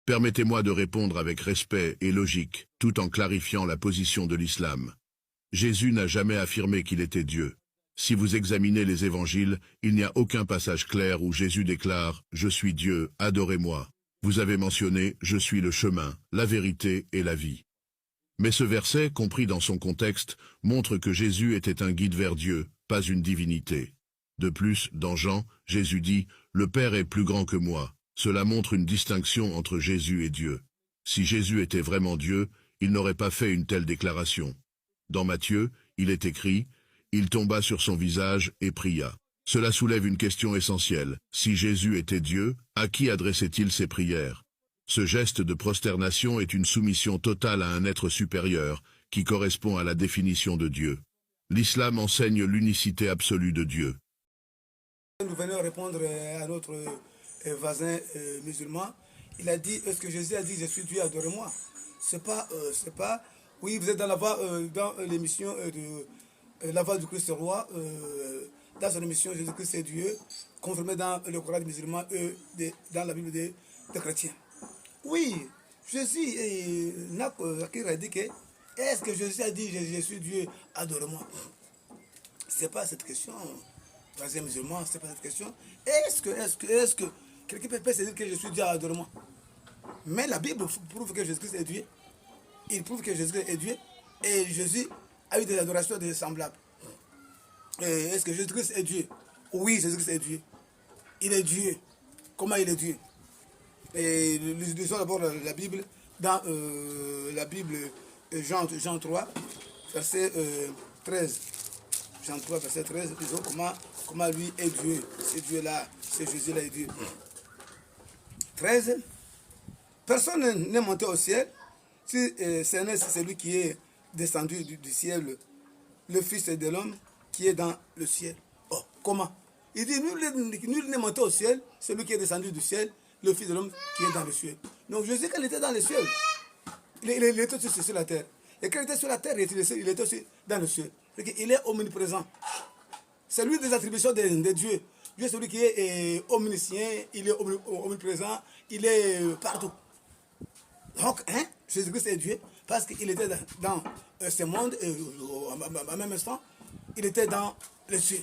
Permettez-moi de répondre avec respect et logique, tout en clarifiant la position de l'islam. Jésus n'a jamais affirmé qu'il était Dieu. Si vous examinez les évangiles, il n'y a aucun passage clair où Jésus déclare « Je suis Dieu, adorez-moi ». Vous avez mentionné « Je suis le chemin, la vérité et la vie ». Mais ce verset, compris dans son contexte, montre que Jésus était un guide vers Dieu, pas une divinité. De plus, dans Jean, Jésus dit « Le Père est plus grand que moi ». Cela montre une distinction entre Jésus et Dieu. Si Jésus était vraiment Dieu, il n'aurait pas fait une telle déclaration. Dans Matthieu, il est écrit « Il tomba sur son visage et pria ». Cela soulève une question essentielle. Si Jésus était Dieu, à qui adressait-il ses prières? Ce geste de prosternation est une soumission totale à un être supérieur, qui correspond à la définition de Dieu. L'islam enseigne l'unicité absolue de Dieu. Nous venons répondre à notre voisin musulman. Il a dit, est-ce que Jésus a dit, je suis Dieu, adorez-moi? C'est pas, oui, vous êtes dans la voie, dans l'émission de la voie du Christ roi, dans son émission Jésus-Christ est Dieu, confirmé dans le Coran des musulmans et dans la Bible des chrétiens. Oui, Jésus, Zakir a dit que, est-ce que Jésus a dit, je suis Dieu, adorez-moi? C'est pas cette question, voisin musulman, c'est pas cette question. Est-ce que quelqu'un peut se dire que je suis Dieu, adore-moi? Mais la Bible prouve que Jésus-Christ est Dieu. Il prouve que Jésus-Christ est Dieu. Et Jésus a eu des adorations des semblables. Est-ce que Jésus-Christ est Dieu? Oui, Jésus-Christ est Dieu. Il est Dieu. Comment il est Dieu? Et nous lisons d'abord la Bible, dans la Bible Jean 3, verset 13. Jean 3, verset 13, disons comment lui est Dieu. C'est Dieu-là, c'est Jésus-là est Dieu. 13. Personne n'est monté au ciel, si c'est lui qui est descendu du ciel, le Fils de l'homme qui est dans le ciel. Oh, comment? Il dit, nul n'est monté au ciel, c'est lui qui est descendu du ciel, le Fils de l'homme qui est dans le ciel. Donc Jésus, quand il était dans le ciel, il était aussi sur la terre. Et quand il était sur la terre, il était aussi dans le ciel. Il est omniprésent. C'est lui des attributions de Dieu. Dieu est celui qui est omniscient, il est omniprésent, il est partout. Donc, Jésus-Christ est Dieu parce qu'il était dans ce monde et en même instant, il était dans le ciel.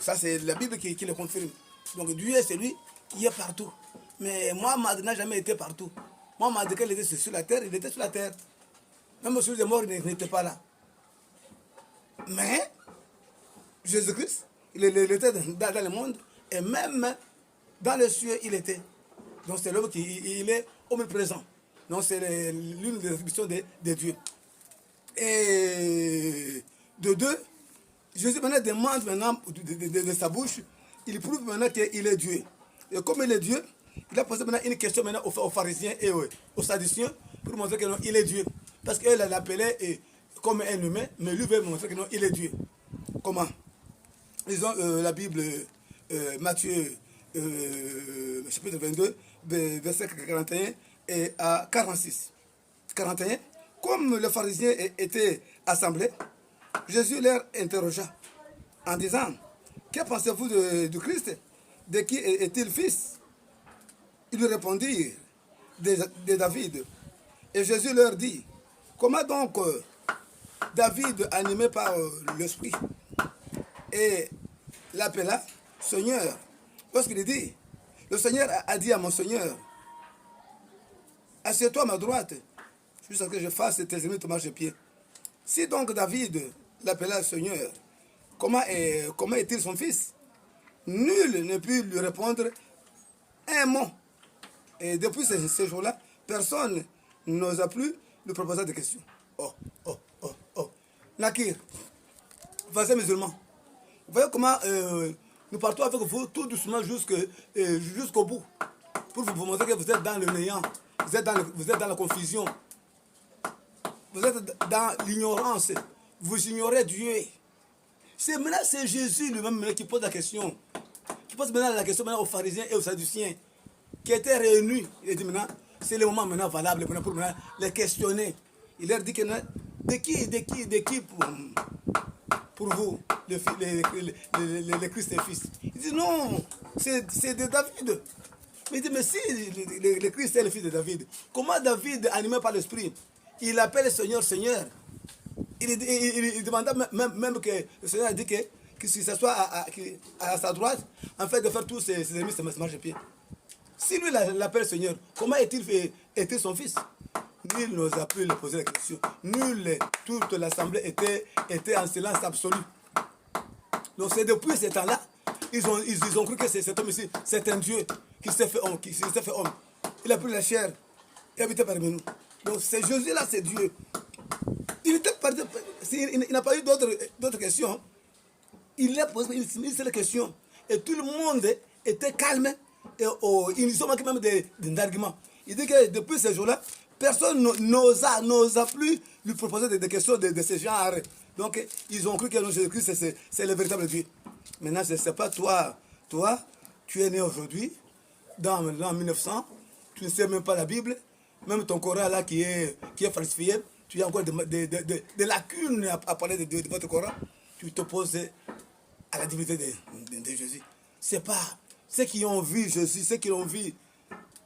Ça, c'est la Bible qui le confirme. Donc, Dieu est celui qui est partout. Mais Mohammed n'a jamais été partout. Mohammed, quand il était sur la terre, il était sur la terre. Même sur les morts, il n'était pas là. Mais Jésus-Christ, il était dans le monde et même dans le ciel, il était. Donc c'est l'homme qui est omniprésent. Donc c'est l'une des attributions de Dieu. Et de deux, Jésus maintenant demande de sa bouche, il prouve maintenant qu'il est Dieu. Et comme il est Dieu, il a posé maintenant une question maintenant aux pharisiens et aux sadduciens pour montrer qu'il est Dieu. Parce qu'elle l'appelait comme un humain, mais lui veut montrer qu'il est Dieu. Comment? Ils ont la Bible, Matthieu, chapitre 22, verset 41 et à 46. 41. Comme les pharisiens étaient assemblés, Jésus leur interrogea en disant, que pensez-vous du Christ? De qui est-il fils? Ils lui répondirent, de David. Et Jésus leur dit, comment donc David, animé par l'Esprit, et l'appela Seigneur. Lorsqu'il dit, le Seigneur a dit à mon Seigneur, assieds-toi à ma droite, jusqu'à ce que je fasse tes ennemis ton marchepied. Si donc David l'appela Seigneur, comment est-il son fils? Nul ne put lui répondre un mot. Et depuis ce jour-là, personne n'osa plus lui proposer de questions. Oh. Nakir, voisin musulman, vous voyez comment nous partons avec vous tout doucement jusqu'au bout, pour vous montrer que vous êtes dans le néant, vous êtes dans la confusion, vous êtes dans l'ignorance, vous ignorez Dieu. C'est Jésus lui-même qui pose la question, aux pharisiens et aux sadduciens, qui étaient réunis. Il dit maintenant, c'est le moment maintenant valable pour les questionner. Il leur dit que de qui pour vous, le Christ est fils? Il dit non, c'est de David. Il dit, mais si le Christ est le fils de David, comment David, animé par l'Esprit, il appelle le Seigneur Seigneur? Il demanda même que le Seigneur a dit que s'il s'assoit à sa droite, en fait de faire tous ses ennemis se marche pied. Si lui l'appelle Seigneur, comment est-il son fils? Nul n'osa plus lui poser la question. Nul, toute l'assemblée était en silence absolu. Donc c'est depuis ce temps-là, ils ont cru que cet homme ici, c'est un Dieu qui s'est fait homme, Il a pris la chair et habité parmi nous. Donc c'est Jésus-là, c'est Dieu. Il n'a pas eu d'autres questions. Il a posé une seule question. Et tout le monde était calme. Et ils ont manqué même d'arguments. Il dit que depuis ce jour-là, personne n'osa plus lui proposer des questions de ce genre. Donc, ils ont cru que Jésus-Christ, c'est le véritable Dieu. Maintenant, je ne sais pas, toi, tu es né aujourd'hui, dans l'an 1900, tu ne sais même pas la Bible, même ton Coran là qui est falsifié, tu as encore des lacunes à parler de votre Coran, tu t'opposes à la divinité de Jésus. C'est pas ceux qui ont vu Jésus, ceux qui l'ont vu,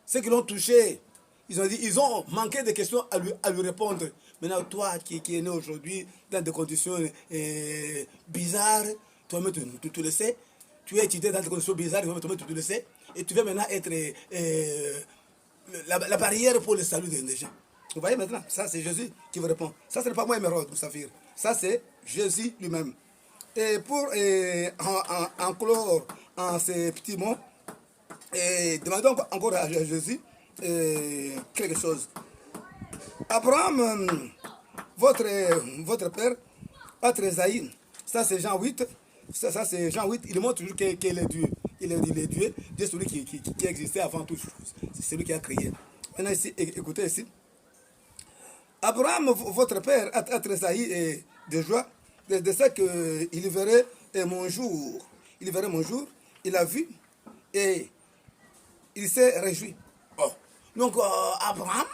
ceux qui l'ont touché. Ils ont manqué de questions à lui répondre. Maintenant, toi qui es né aujourd'hui dans des conditions bizarres, toi-même tu le sais. Tu es étudié dans des conditions bizarres, toi-même tu le sais. Et tu veux maintenant être la barrière pour le salut des gens. Vous voyez maintenant, ça c'est Jésus qui vous répond. Ça ce n'est pas moi, Émeraude Moussafir. Ça c'est Jésus lui-même. Et pour en clore en ces petits mots, demandons encore à Jésus quelque chose. Abraham, votre père, a Trésaïn. Ça c'est Jean 8. Ça c'est Jean 8. Il montre toujours qu'il est Dieu. Il est Dieu. Dieu est celui qui existait avant toute chose. C'est celui qui a créé. Maintenant ici, écoutez ici. Abraham, votre père, a tressailli de joie de ça qu'il verrait mon jour. Il verrait mon jour. Il a vu et il s'est réjoui. Oh. Donc Abraham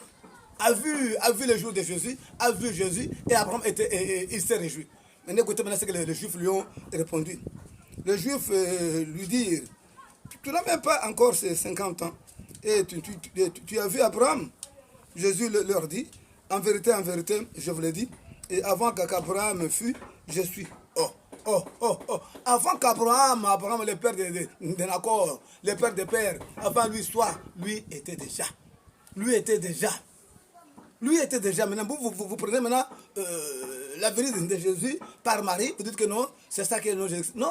a vu le jour de Jésus, a vu Jésus et Abraham il s'est réjoui. Maintenant écoutez ce que les Juifs lui ont répondu. Les Juifs lui dirent, tu n'as même pas encore ces 50 ans et tu as vu Abraham? Jésus leur dit, en vérité, je vous l'ai dit, et avant qu'Abraham fût, je suis. Avant qu'Abraham, le père de Nacor, le père des pères, avant lui soit, lui était déjà. Maintenant, vous prenez maintenant la vérité de Jésus par Marie, vous dites que non, c'est ça que non, Jésus. Non.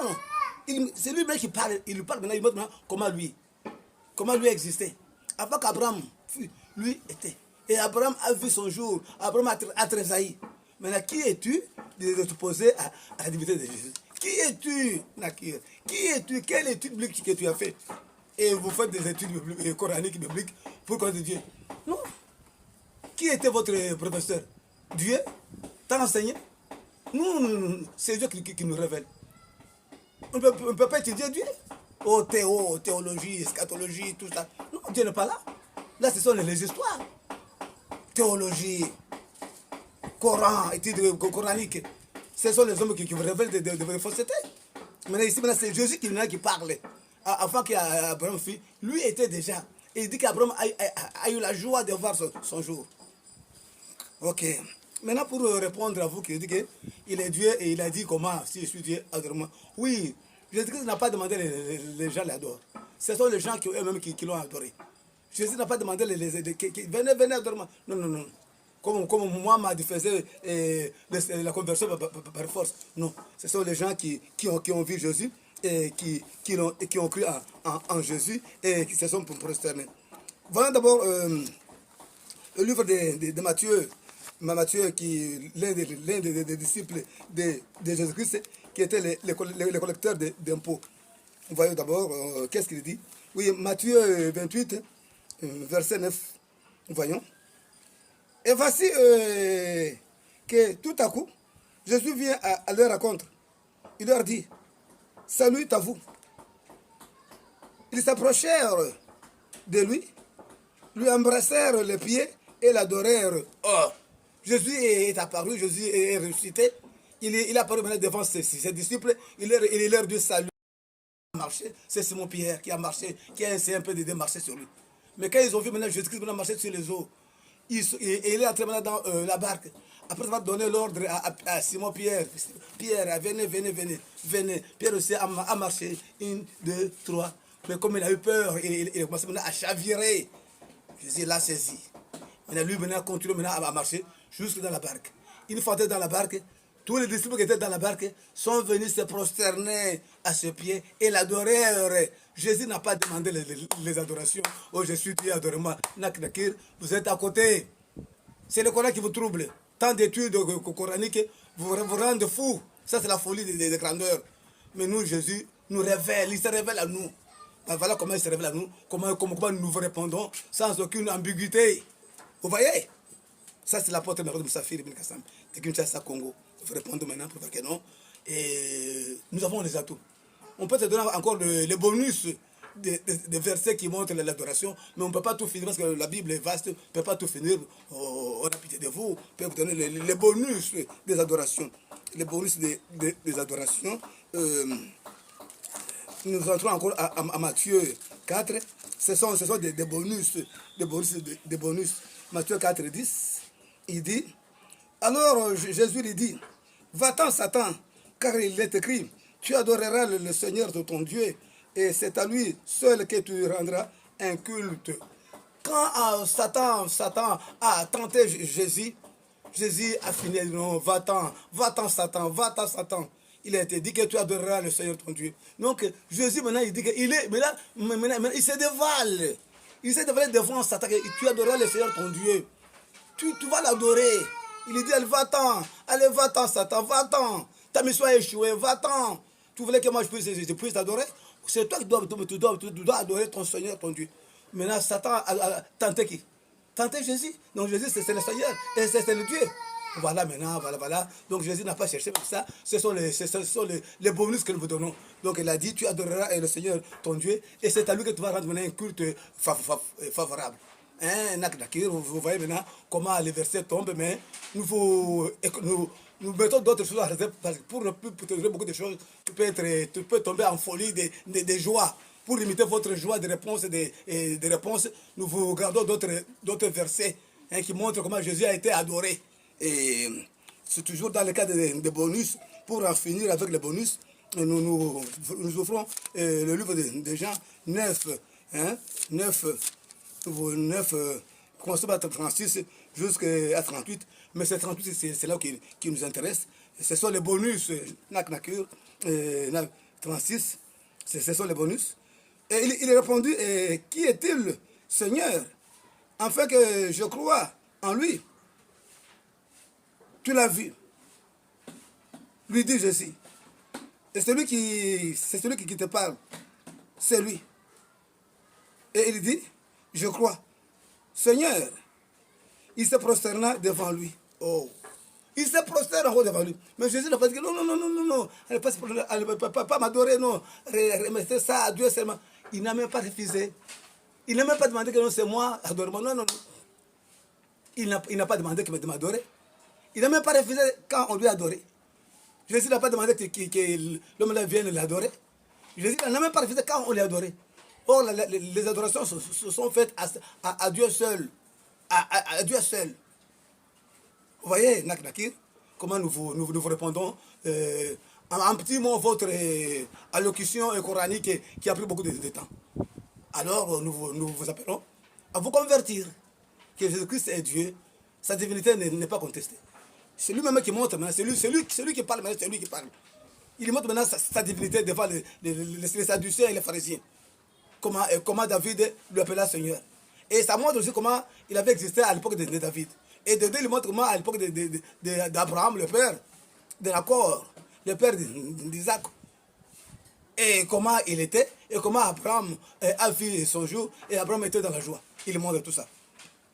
C'est lui-même qui parle, il parle maintenant, il montre maintenant comment lui existait. Avant qu'Abraham fût, lui était. Et Abraham a vu son jour, Abraham a tressailli. Maintenant, qui es-tu de te poser à la divinité de Jésus? Qui es-tu, Nakir? Qui es-tu? Quelle étude biblique que tu as fait? Et vous faites des études coraniques, bibliques pour connaître Dieu? Non. Qui était votre professeur? Dieu t'a enseigné? Nous, c'est Dieu qui nous révèle. On ne peut pas étudier Dieu. Oh, théologie, eschatologie, tout ça. Non, Dieu n'est pas là. Là, ce sont les histoires. Théologie, Coran, études coraniques. Ce sont les hommes qui vous révèlent de faussetés. Maintenant, ici, c'est Jésus qui parle. Avant qu'Abraham fût, lui était déjà. Et il dit qu'Abraham a eu la joie de voir son jour. Ok. Maintenant, pour répondre à vous qui dites qu'il est Dieu et il a dit comment, si je suis Dieu, adore-moi. Oui, Jésus-Christ n'a pas demandé les gens l'adorent. Ce sont les gens eux-mêmes qui l'ont adoré. Jésus n'a pas demandé venez adore-moi. Non. Comme moi m'a faisait la conversion par force. Non, ce sont les gens qui ont vu Jésus et qui ont cru en Jésus et qui se sont prosternés. Voyons d'abord le livre de Matthieu. Matthieu, l'un des disciples de Jésus-Christ, qui était les collecteurs d'impôts. Voyons d'abord, qu'est-ce qu'il dit? Oui, Matthieu 28, verset 9. Voyons. Et voici que tout à coup, Jésus vient à leur rencontre. Il leur dit, salut à vous. Ils s'approchèrent de lui embrassèrent les pieds et l'adorèrent. Oh, Jésus est apparu, Jésus est ressuscité. Il est apparu maintenant devant ses disciples. Il leur dit salut. marché, c'est Simon Pierre qui a marché, qui a essayé un peu de marcher sur lui. Mais quand ils ont vu maintenant Jésus-Christ maintenant marcher sur les eaux, il est entré maintenant dans la barque. Après avoir donné l'ordre à Simon Pierre, Pierre, venez. Pierre aussi a marché, 1, 2, 3. Mais comme il a eu peur, il a commencé maintenant à chavirer. Jésus l'a saisi. Maintenant, lui maintenant continue maintenant à marcher jusque dans la barque. Une fois dans la barque, tous les disciples qui étaient dans la barque sont venus se prosterner à ses pieds et l'adorer. Jésus n'a pas demandé les adorations. Oh, je suis Dieu, adorez-moi. Vous êtes à côté. C'est le Coran qui vous trouble. Tant d'études coraniques vous rendent fou. Ça, c'est la folie des grandeurs. Mais nous, Jésus nous révèle. Il se révèle à nous. Ben voilà comment il se révèle à nous. Comment nous vous répondons sans aucune ambiguïté. Vous voyez? Ça, c'est l'apôtre Mérode Moussafir Ibn Kassam de Kinshasa, Congo. Vous répondez maintenant pour faire que non. Et nous avons les atouts. On peut te donner encore les bonus des versets qui montrent l'adoration, mais on ne peut pas tout finir parce que la Bible est vaste, on ne peut pas tout finir. On a pitié de vous. On peut vous donner les bonus des adorations. Les bonus des adorations. Nous entrons encore à Matthieu 4. Ce sont des bonus. Des bonus. Matthieu 4, 10. Il dit, alors Jésus lui dit, va-t'en Satan, car il est écrit, tu adoreras le Seigneur de ton Dieu, et c'est à lui seul que tu rendras un culte. Quand Satan a tenté Jésus, Jésus a fini, non, va-t'en Satan. Il a été dit que tu adoreras le Seigneur ton Dieu. Donc Jésus maintenant il dit qu'il est, maintenant il se dévale. Il s'est dévalé devant Satan, tu adoreras le Seigneur ton Dieu. Tu vas l'adorer. Il dit, allez, va-t'en, Satan, va-t'en. Ta mission a échoué, va-t'en. Tu voulais que moi je puisse t'adorer? C'est toi qui dois adorer ton Seigneur, ton Dieu. Maintenant, Satan a tenté qui? Tenté Jésus. Donc Jésus, c'est le Seigneur, et c'est le Dieu. Voilà maintenant, voilà. Donc Jésus n'a pas cherché comme ça. Ce sont les bonus que nous vous donnons. Donc il a dit, tu adoreras le Seigneur, ton Dieu, et c'est à lui que tu vas rendre maintenant un culte favorable. Vous voyez maintenant comment les versets tombent, mais nous mettons d'autres choses à réserve parce que pour te donner beaucoup de choses, tu peux tomber en folie de joie. Pour limiter votre joie de réponse, de réponse, nous vous gardons d'autres versets qui montrent comment Jésus a été adoré. Et c'est toujours dans le cas des bonus. Pour en finir avec les bonus, nous offrons le livre de Jean 9, 9, commençons par 36 jusqu'à 38, mais c'est 38, c'est là qui nous intéresse. Ce sont les bonus, 36, ce sont les bonus. Et il a répondu, qui est-il, Seigneur, afin que je croie en lui? Tu l'as vu, lui dit Jésus. Et c'est celui qui te parle, c'est lui. Et il dit, je crois. Seigneur, il se prosterna devant lui. Oh, il se prosterne en haut devant lui. Mais Jésus n'a pas dit, non, elle ne peut pas m'adorer, non. Remettez ça à Dieu seulement. Il n'a même pas refusé. Il n'a même pas demandé que non, c'est moi, adore-moi. Non. Il n'a pas demandé qu'il m'adorer. Il n'a même pas refusé quand on lui a adoré. Jésus n'a pas demandé que l'homme vienne l'adorer. Jésus n'a même pas refusé quand on l'a adoré. Or, les adorations se sont faites à Dieu seul. À Dieu seul. Vous voyez, Nakir, comment nous vous répondons en petit mot, votre allocution coranique qui a pris beaucoup de temps. Alors, nous vous appelons à vous convertir. Que Jésus-Christ est Dieu, sa divinité n'est pas contestée. C'est lui-même qui montre maintenant, c'est lui qui parle maintenant, c'est lui qui parle. Il montre maintenant sa divinité devant les Sadducéens et les pharisiens. Comment David lui appela Seigneur. Et ça montre aussi comment il avait existé à l'époque de David. Et de Dieu, il montre comment à l'époque d'Abraham, le père de Nacor, le père d'Isaac. Et comment il était, et comment Abraham a vu son jour, et Abraham était dans la joie. Il montre tout ça.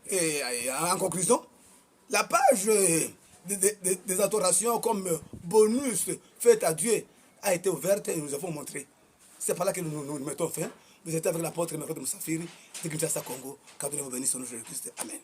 Et en conclusion, la page des adorations comme bonus fait à Dieu a été ouverte et nous avons montré. C'est par là que nous mettons fin. Vous êtes avec l'apôtre Mérode Moussafir de Kinshasa, Congo. Qu'Adieu vous bénisse au nom de Jésus-Christ. Amen.